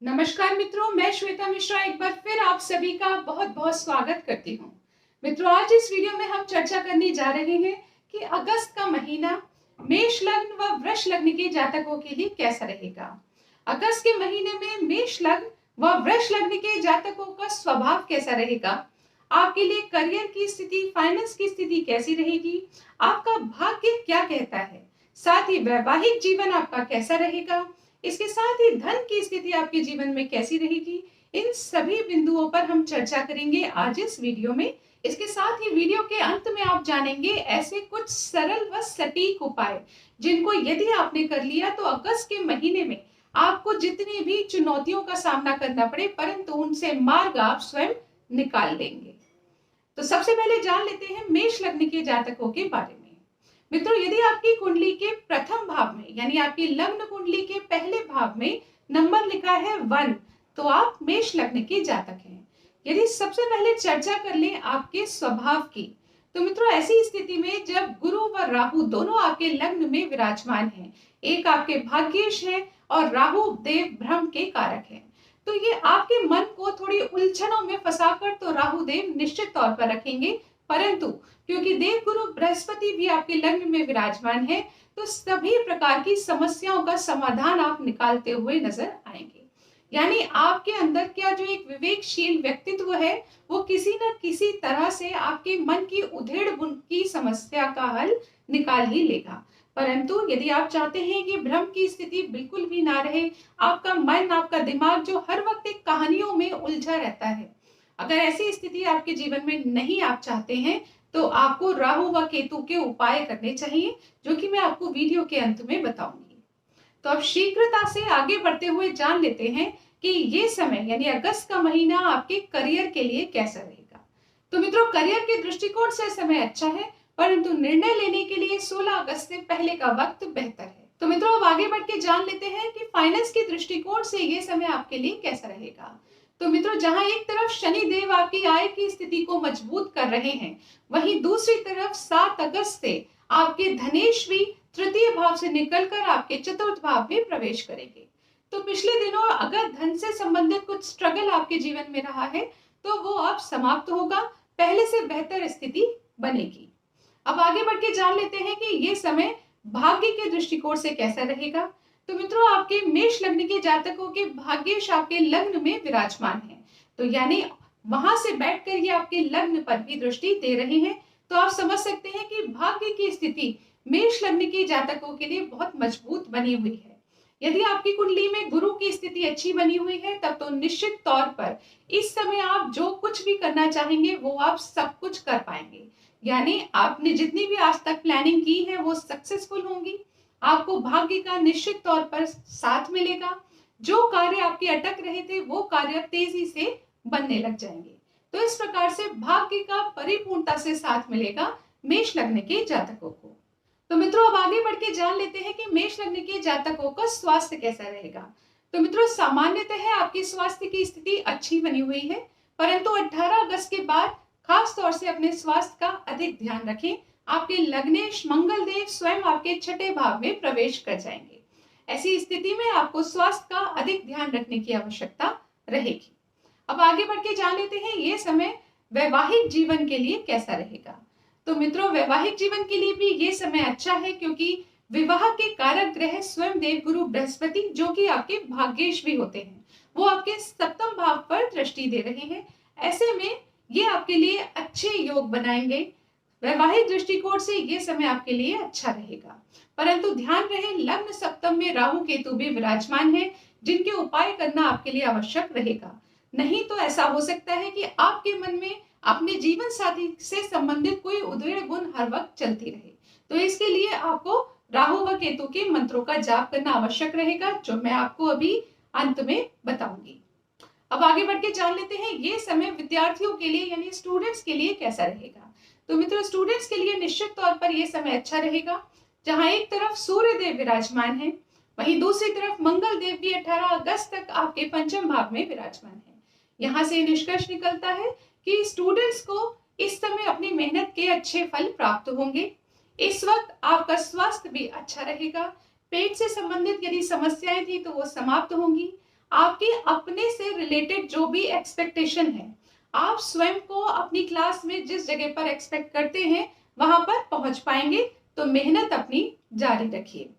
नमस्कार मित्रों, मैं श्वेता मिश्रा एक बार फिर आप सभी का बहुत बहुत स्वागत करती हूँ। मित्रों, आज इस वीडियो में हम चर्चा करने जा रहे हैं कि अगस्त का महीना मेष लग्न व वृष लग्न के जातकों के लिए कैसा रहेगा। अगस्त के महीने में मेष लग्न व वृष लग्न के जातकों का स्वभाव कैसा रहेगा, आपके लिए करियर की स्थिति, फाइनेंस की स्थिति कैसी रहेगी, आपका भाग्य क्या कहता है, साथ ही वैवाहिक जीवन आपका कैसा रहेगा, इसके साथ ही धन की स्थिति आपके जीवन में कैसी रहेगी। इन सभी बिंदुओं पर हम चर्चा करेंगे आज इस वीडियो में। इसके साथ ही वीडियो के अंत में आप जानेंगे ऐसे कुछ सरल व सटीक उपाय जिनको यदि आपने कर लिया तो अगस्त के महीने में आपको जितनी भी चुनौतियों का सामना करना पड़े परंतु उनसे मार्ग आप स्वयं निकाल लेंगे। तो सबसे पहले जान लेते हैं मेष लग्न के जातकों के बारे में। मित्रों, यदि आपकी कुंडली के प्रथम भाव में यानी आपकी लग्न कुंडली के पहले भाव में नंबर लिखा है 1, तो आप मेष लग्न के जातक हैं। यदि सबसे पहले चर्चा कर लें आपके स्वभाव की, तो मित्रों ऐसी स्थिति में जब गुरु व राहु दोनों आपके लग्न में विराजमान हैं, एक आपके भाग्येश है और राहु देव भ्रम के कारक है, तो ये आपके मन को थोड़ी उलझनों में फंसाकर तो राहु देव निश्चित तौर पर रखेंगे, परंतु क्योंकि देव गुरु बृहस्पति भी आपके लग्न में विराजमान है तो सभी प्रकार की समस्याओं का समाधान आप निकालते हुए नजर आएंगे। यानी आपके अंदर क्या जो एक विवेकशील व्यक्तित्व है वो किसी न किसी तरह से आपके मन की उधेड़ बुन की समस्या का हल निकाल ही लेगा। परंतु यदि आप चाहते हैं कि भ्रम की स्थिति बिल्कुल भी ना रहे, आपका मन, आपका दिमाग जो हर वक्त एक कहानियों में उलझा रहता है, अगर ऐसी स्थिति आपके जीवन में नहीं आप चाहते हैं तो आपको राहु व केतु के उपाय करने चाहिए, जो कि मैं आपको वीडियो के अंत में बताऊंगी। तो अब शीघ्रता से आगे बढ़ते हुए जान लेते हैं कि ये समय यानी अगस्त का महीना आपके करियर के लिए कैसा रहेगा। तो मित्रों, करियर के दृष्टिकोण से समय अच्छा है, परंतु निर्णय लेने के लिए 16 अगस्त से पहले का वक्त बेहतर है। तो मित्रों, अब आगे बढ़ के जान लेते हैं कि फाइनेंस के दृष्टिकोण से ये समय आपके लिए कैसा रहेगा। तो मित्रों, जहां एक तरफ शनि देव आपकी आय की स्थिति को मजबूत कर रहे हैं, वहीं दूसरी तरफ 7 अगस्त से आपके धनेश भी तृतीय भाव से निकलकर आपके चतुर्थ भाव में प्रवेश करेंगे। तो पिछले दिनों अगर धन से संबंधित कुछ स्ट्रगल आपके जीवन में रहा है तो वो अब समाप्त होगा, पहले से बेहतर स्थिति बनेगी। अब आगे बढ़ के जान लेते हैं कि ये समय भाग्य के दृष्टिकोण से कैसा रहेगा। तो मित्रों, आपके मेष लग्न के जातकों के भाग्येश आपके लग्न में विराजमान है, तो यानी वहां से बैठकर ये आपके लग्न पर भी दृष्टि दे रहे हैं। तो आप समझ सकते हैं कि भाग्य की स्थिति मेष लग्न के जातकों के लिए बहुत मजबूत बनी हुई है। यदि आपकी कुंडली में गुरु की स्थिति अच्छी बनी हुई है तब तो निश्चित तौर पर इस समय आप जो कुछ भी करना चाहेंगे वो आप सब कुछ कर पाएंगे। यानी आपने जितनी भी आज तक प्लानिंग की है वो सक्सेसफुल होंगी, आपको भाग्य का निश्चित तौर पर साथ मिलेगा, जो कार्य आपके अटक रहे थे वो कार्य तेजी से बनने लग जाएंगे। तो इस प्रकार से भाग्य का परिपूर्णता से साथ मिलेगा मेष लग्न के जातकों को। तो मित्रों, अब आगे बढ़ के जान लेते हैं कि मेष लग्न के जातकों का स्वास्थ्य कैसा रहेगा। तो मित्रों, सामान्यतः आपकी स्वास्थ्य की स्थिति अच्छी बनी हुई है, परंतु 18 अगस्त के बाद खास तौर से अपने स्वास्थ्य का अधिक ध्यान रखें। आपके लग्नेश मंगल देव स्वयं आपके छठे भाव में प्रवेश कर जाएंगे। ऐसी स्थिति में आपको स्वास्थ्य का अधिक ध्यान रखने की आवश्यकता रहेगी। अब आगे बढ़ के जान लेते हैं ये समय वैवाहिक जीवन के लिए कैसा रहेगा। तो मित्रों, वैवाहिक जीवन के लिए भी ये समय अच्छा है, क्योंकि विवाह के कारक ग्रह स्वयं देव गुरु बृहस्पति, जो कि आपके भाग्येश भी होते हैं, वो आपके सप्तम भाव पर दृष्टि दे रहे हैं। ऐसे में ये आपके लिए अच्छे योग बनाएंगे। वैवाहिक दृष्टिकोण से ये समय आपके लिए अच्छा रहेगा, परंतु ध्यान रहे लग्न सप्तम में राहु केतु भी विराजमान है, जिनके उपाय करना आपके लिए आवश्यक रहेगा। नहीं तो ऐसा हो सकता है कि आपके मन में अपने जीवन साथी से संबंधित कोई उधेड़ बुन हर वक्त चलती रहे। तो इसके लिए आपको राहु व केतु के मंत्रों का जाप करना आवश्यक रहेगा, जो मैं आपको अभी अंत में बताऊंगी। अब आगे बढ़ के जान लेते हैं ये समय विद्यार्थियों के लिए यानी स्टूडेंट्स के लिए कैसा रहेगा। तो मित्रों, स्टूडेंट्स के लिए निश्चित तौर पर यह समय अच्छा रहेगा, जहां एक तरफ सूर्य देव विराजमान है, वहीं दूसरी तरफ मंगल देव भी 18 अगस्त तक आपके पंचम भाव में विराजमान है। यहाँ से निष्कर्ष निकलता है कि स्टूडेंट्स को इस समय अपनी मेहनत के अच्छे फल प्राप्त होंगे। इस वक्त आपका स्वास्थ्य भी अच्छा रहेगा, पेट से संबंधित यदि समस्याएं थी तो वो समाप्त होंगी। आपकी अपने से रिलेटेड जो भी एक्सपेक्टेशन है, आप स्वयं को अपनी क्लास में जिस जगह पर एक्सपेक्ट करते हैं वहां पर पहुंच पाएंगे। तो मेहनत अपनी जारी रखिए।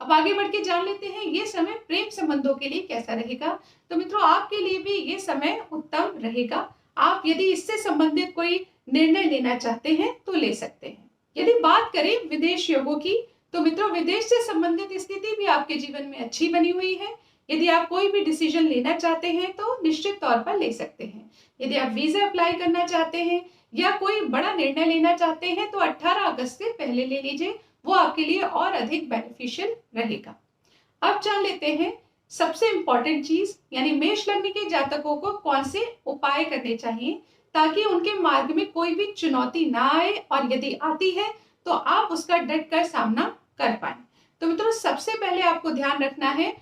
अब आगे बढ़ के जान लेते हैं ये समय प्रेम संबंधों के लिए कैसा रहेगा। तो मित्रों, आपके लिए भी ये समय उत्तम रहेगा। आप यदि इससे संबंधित कोई निर्णय लेना चाहते हैं तो ले सकते हैं। यदि बात करें विदेश योगों की, तो मित्रों विदेश से संबंधित स्थिति भी आपके जीवन में अच्छी बनी हुई है। यदि आप कोई भी डिसीजन लेना चाहते हैं तो निश्चित तौर पर ले सकते हैं। यदि आप वीजा अप्लाई करना चाहते हैं या कोई बड़ा निर्णय लेना चाहते हैं तो 18 अगस्त से पहले ले लीजिए, वो आपके लिए और अधिक बेनिफिशियल रहेगा। अब जान लेते हैं सबसे इंपॉर्टेंट चीज, यानी मेष लग्न के जातकों को कौन से उपाय करने चाहिए ताकि उनके मार्ग में कोई भी चुनौती ना आए, और यदि आती है तो आप उसका डट कर सामना कर पाए। तो मित्रों, सबसे पहले आपको ध्यान रखना है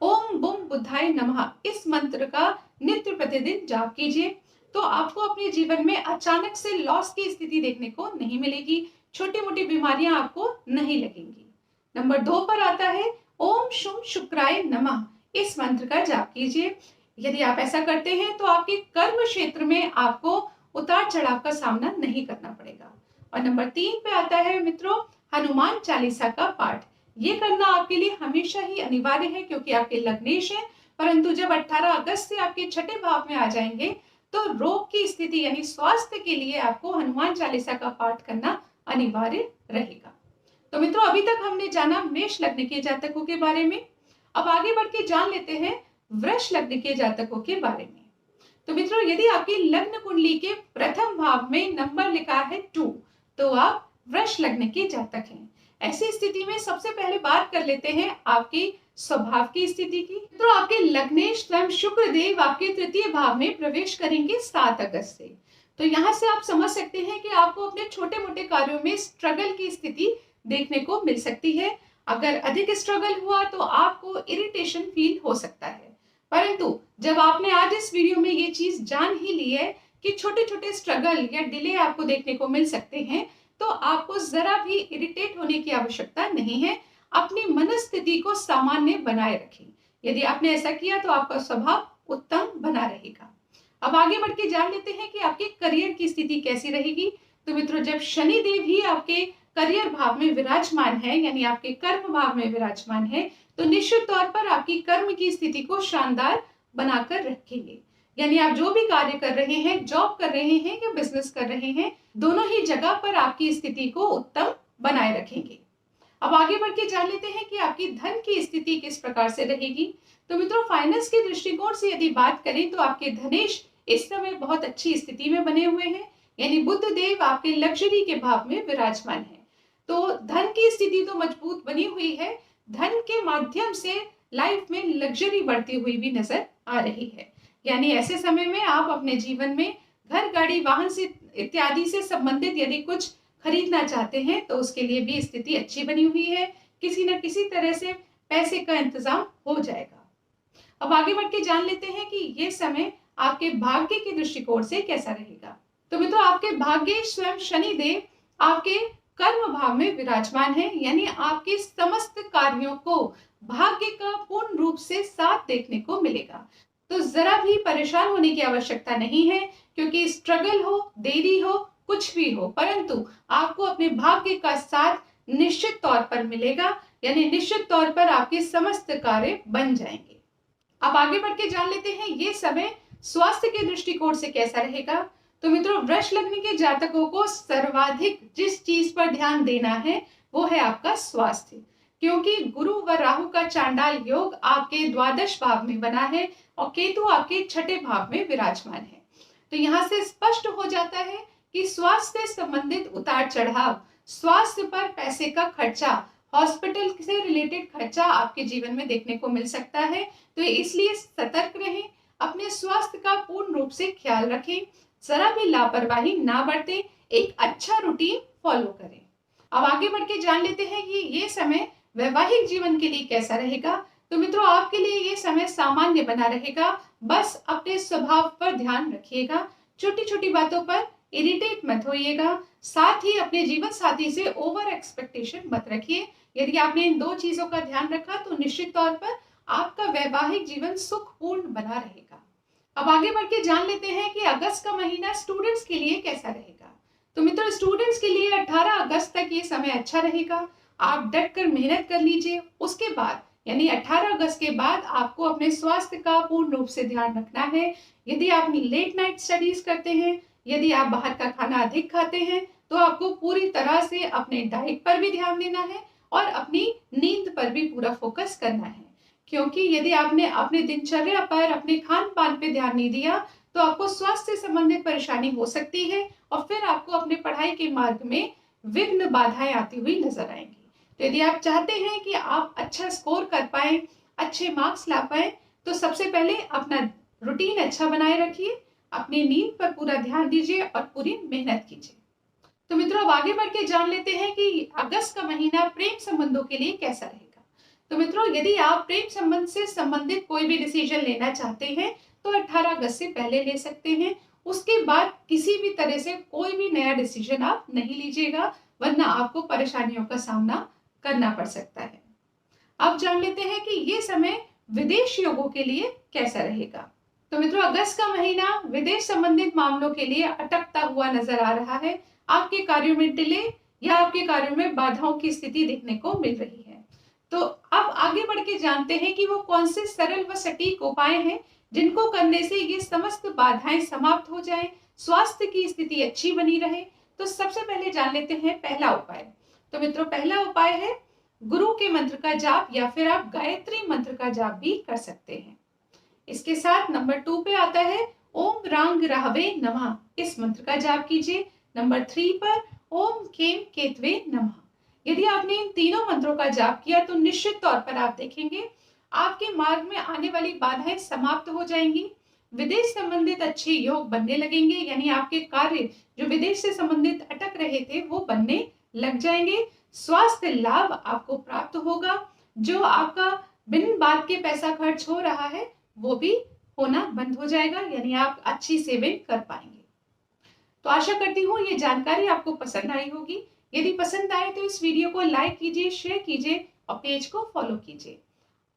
ओम बुम बुद्धाय नमः इस मंत्र का नित्य प्रतिदिन जाप कीजिए। तो आपको अपने जीवन में अचानक से लॉस की स्थिति देखने को नहीं मिलेगी, छोटी मोटी बीमारियां आपको नहीं लगेंगी। नंबर 2 पर आता है ओम शुम शुक्राय नमः इस मंत्र का जाप कीजिए। यदि आप ऐसा करते हैं तो आपके कर्म क्षेत्र में आपको उतार चढ़ाव का सामना नहीं करना पड़ेगा। और नंबर 3 पे आता है मित्रों हनुमान चालीसा का पाठ। ये करना आपके लिए हमेशा ही अनिवार्य है क्योंकि आपके लग्नेश है, परंतु जब 18 अगस्त से आपके छठे भाव में आ जाएंगे तो रोग की स्थिति यानी स्वास्थ्य के लिए आपको हनुमान चालीसा का पाठ करना अनिवार्य रहेगा। तो मित्रों, अभी तक हमने जाना मेष लग्न के जातकों के बारे में। अब आगे बढ़ के जान लेते हैं वृष लग्न के जातकों के बारे में। तो मित्रों, यदि आपकी लग्न कुंडली के प्रथम भाव में नंबर लिखा है 2, तो आप वृष लग्न के जातक हैं। ऐसी स्थिति में सबसे पहले बात कर लेते हैं आपकी स्वभाव की स्थिति की। तो आपके लग्नेश स्वयं शुक्र देव आपके तृतीय भाव में प्रवेश करेंगे 7 अगस्त से। तो यहाँ से आप समझ सकते हैं कि आपको अपने छोटे मोटे कार्यों में स्ट्रगल की स्थिति देखने को मिल सकती है। अगर अधिक स्ट्रगल हुआ तो आपको इरिटेशन फील हो सकता है, परंतु जब आपने आज इस वीडियो में ये चीज जान ही ली है कि छोटे छोटे स्ट्रगल या डिले आपको देखने को मिल सकते हैं, तो आपको जरा भी इरिटेट होने की आवश्यकता नहीं है। अपनी मनस्थिति को सामान्य बनाए रखें। यदि आपने ऐसा किया तो आपका स्वभाव उत्तम बना रहेगा। अब आगे बढ़ के जान लेते हैं कि आपके करियर की स्थिति कैसी रहेगी। तो मित्रों, जब शनि देव ही आपके करियर भाव में विराजमान है यानी आपके कर्म भाव में विराजमान है, तो निश्चित तौर पर आपकी कर्म की स्थिति को शानदार बनाकर रखेंगे। यानी आप जो भी कार्य कर रहे हैं, जॉब कर रहे हैं या बिजनेस कर रहे हैं, दोनों ही जगह पर आपकी स्थिति को उत्तम बनाए रखेंगे। अब आगे बढ़ के जान लेते हैं कि आपकी धन की स्थिति किस प्रकार से रहेगी। तो मित्रों, फाइनेंस के दृष्टिकोण से यदि बात करें तो आपके धनेश इस समय बहुत अच्छी स्थिति में बने हुए हैं, यानी बुध देव आपके लग्जरी के भाव में विराजमान है। तो धन की स्थिति तो मजबूत बनी हुई है, धन के माध्यम से लाइफ में लग्जरी बढ़ती हुई भी नजर आ रही है। यानी ऐसे समय में आप अपने जीवन में घर, गाड़ी, वाहन से इत्यादि से संबंधित यदि कुछ खरीदना चाहते हैं तो उसके लिए भी स्थिति अच्छी बनी हुई है। किसी न किसी तरह से पैसे का इंतजाम हो जाएगा। अब आगे बढ़ के जान लेते हैं कि ये समय आपके भाग्य के दृष्टिकोण से कैसा रहेगा। तो मित्रों, आपके भाग्य स्वयं शनि देव आपके कर्म भाव में विराजमान है, यानी आपके समस्त कार्यों को भाग्य का पूर्ण रूप से साथ देखने को मिलेगा। तो जरा भी परेशान होने की आवश्यकता नहीं है, क्योंकि स्ट्रगल हो, देरी हो, कुछ भी हो, परंतु आपको अपने भाग्य का साथ निश्चित तौर पर मिलेगा, यानी निश्चित तौर पर आपके समस्त कार्य बन जाएंगे। अब आगे बढ़ के जान लेते हैं ये समय स्वास्थ्य के दृष्टिकोण से कैसा रहेगा। तो मित्रों, वृष लग्न के जातकों को सर्वाधिक जिस चीज पर ध्यान देना है वो है आपका स्वास्थ्य, क्योंकि गुरु व राहु का चांडाल योग आपके द्वादश भाव में बना है और केतु आपके छठे भाव में विराजमान है। तो यहाँ से स्पष्ट हो जाता है कि स्वास्थ्य से संबंधित उतार चढ़ाव, स्वास्थ्य पर पैसे का खर्चा, हॉस्पिटल से रिलेटेड खर्चा आपके जीवन में देखने को मिल सकता है। तो इसलिए सतर्क रहें, अपने स्वास्थ्य का पूर्ण रूप से ख्याल रखें, जरा भी लापरवाही ना बरतें, एक अच्छा रूटीन फॉलो करें। अब आगे बढ़ के जान लेते हैं कि ये समय वैवाहिक जीवन के लिए कैसा रहेगा। तो मित्रों, आपके लिए ये समय सामान्य बना रहेगा। बस अपने स्वभाव पर ध्यान रखिएगा, छोटी छोटी बातों पर इरिटेट मत होइएगा, साथ ही अपने जीवन साथी से ओवर एक्सपेक्टेशन मत रखिए। यदि आपने इन 2 चीजों का ध्यान रखा तो निश्चित तौर पर आपका वैवाहिक जीवन सुखपूर्ण बना रहेगा। अब आगे बढ़ के जान लेते हैं कि अगस्त का महीना स्टूडेंट्स के लिए कैसा रहेगा। तो मित्रों, स्टूडेंट्स के लिए 18 अगस्त तक ये समय अच्छा रहेगा। आप डट कर मेहनत कर लीजिए। उसके बाद यानी 18 अगस्त के बाद आपको अपने स्वास्थ्य का पूर्ण रूप से ध्यान रखना है। यदि आप लेट नाइट स्टडीज करते हैं, यदि आप बाहर का खाना अधिक खाते हैं, तो आपको पूरी तरह से अपने डाइट पर भी ध्यान देना है और अपनी नींद पर भी पूरा फोकस करना है। क्योंकि यदि आपने अपने दिनचर्या पर, अपने खान पान पे ध्यान नहीं दिया, तो आपको स्वास्थ्य से संबंधित परेशानी हो सकती है और फिर आपको अपने पढ़ाई के मार्ग में विघ्न बाधाएं आती हुई नजर आएंगी। तो यदि आप चाहते हैं कि आप अच्छा स्कोर कर पाए, अच्छे मार्क्स ला पाए, तो सबसे पहले अपना रूटीन अच्छा बनाए रखिए, अपनी नींद पर पूरा ध्यान दीजिए और पूरी मेहनत कीजिए। तो मित्रों, अब आगे बढ़ के जान लेते हैं कि अगस्त का महीना प्रेम संबंधों के लिए कैसा रहेगा। तो मित्रों, यदि आप प्रेम संबंध से संबंधित कोई भी डिसीजन लेना चाहते हैं, तो 18 अगस्त से पहले ले सकते हैं। उसके बाद किसी भी तरह से कोई भी नया डिसीजन आप नहीं लीजिएगा, वरना आपको परेशानियों का सामना करना पड़ सकता है। अब जान लेते हैं कि ये समय विदेश योगों के लिए कैसा रहेगा। तो मित्रों, अगस्त का महीना विदेश संबंधित मामलों के लिए अटकता हुआ नजर आ रहा है। आपके कार्यों में डिले या आपके कार्यों में बाधाओं की स्थिति देखने को मिल रही है। तो अब आगे बढ़ के जानते हैं कि वो कौन से सरल व सटीक उपाय हैं जिनको करने से ये समस्त बाधाएं समाप्त हो जाएं, स्वास्थ्य की स्थिति अच्छी बनी रहे। तो सबसे पहले जान लेते हैं पहला उपाय। तो मित्रों, पहला उपाय है गुरु के मंत्र का जाप, या फिर आप गायत्री मंत्र का जाप भी कर सकते हैं। इसके साथ नंबर 2 पे आता है ओम रांग राहवे नमः, इस मंत्र का जाप कीजिए। नंबर 3 पर ओम केम केतवे नमः। यदि आपने इन तीनों मंत्रों का जाप किया तो निश्चित तौर पर आप देखेंगे आपके मार्ग में आने वाली बाधाएं समाप्त हो जाएंगी। विदेश संबंधित अच्छे योग बनने लगेंगे, यानी आपके कार्य जो विदेश से संबंधित अटक रहे थे वो बनने लग जाएंगे। स्वास्थ्य लाभ आपको प्राप्त होगा। जो आपका बिन बात के पैसा खर्च हो रहा है वो भी होना बंद हो जाएगा, यानी आप अच्छी सेविंग कर पाएंगे। तो आशा करती हूँ ये जानकारी आपको पसंद आई होगी। यदि पसंद आए तो इस वीडियो को लाइक कीजिए, शेयर कीजिए और पेज को फॉलो कीजिए।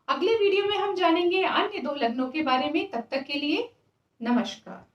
अगले वीडियो में हम जानेंगे अन्य 2 लग्नों के बारे में। तब तक के लिए नमस्कार।